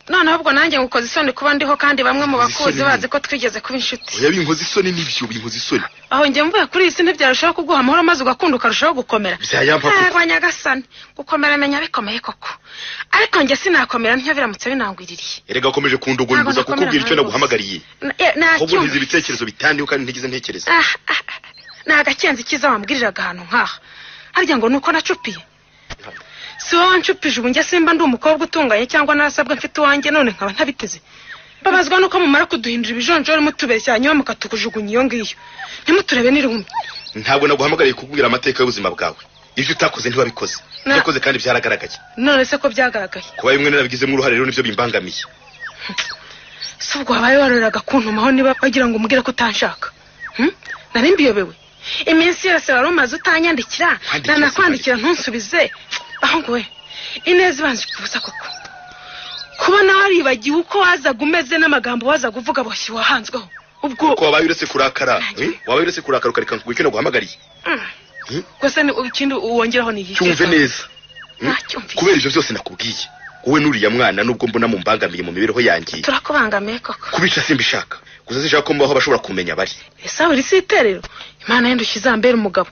none ahubwo nanjye ngukoze isoni kuba ndiho kandi bamwe mu bakuzi bazi ko twigeze kuba inshuti. Oya binkoze isoni n'ibyo binkoze isoni. Aho njye mvuye kuri isi ntibyarushaho kuguha amahoro maze ugakunda ukarushaho gukomera. Byayampa ko. Ntabwo nyagasani gukomera menya bikomeye koko. Ariko njye sinakomera ntyo biramutse binangwiririye. Erega ukomeje kundogonyuza kukubwira icyo naguhamagariye. Ahubwo ntizi ibitekerezo bitandiye kandi ntigize ntekereza. Nagakenze kiza wambwiriraga ahantu nkaha. Harya ngo nuko nacupiye. Si wowe ncupije ubu njye simba ndi umukobwa utunganye cyangwa narasabwe mfite uwanjye none nkaba ntabiteze. Babazwa nuko mumara kuduhindura ibijonjoro mutubeshya hanyuma mukatukujugunya iyo ngiyo. Ntimuturebe n'irumbi. Ntabwo naguhamagariye kukubwira amateka y'ubuzima bwawe. Ibyo utakoze ntiwabikoze. Yakoze kandi byaragaragaye. None se ko byaragaragaye. Kuba bimwe narabigizemo uruhare rero nivyo bimbangamiye. Subwo wabaye waroreraga kuntumaho niba bagira ngo umugire ko utanshaka. Nari mbiyobewe. Iminsi yose warumaze utanyandikira nanakwandikira ntunsubize. Aho ngowe ineza ibanze kubusa koko. Kubona waribagiwe uko wazaga umeze n'amagambo wazaga uvuga boshye wahanzweho. Ubwo ko wabaye uretse kurakara, wabaye uretse kurakara ukareka ngwike no guhamagariye. Kwese ni ikindi uwongeraho ni iki? Cyumve neza. Kubera ivyo byose nakubwiye. Wowe nuriya mwana nubwo mbona mu mbangamiye mu mibereho yanjye. Turakubangamiye koko. Kubica simbishaka. Gusa zishaka ko mbaho bashobora kumenya bari. Esa uri siterero. Imana yendushye izambera umugabo.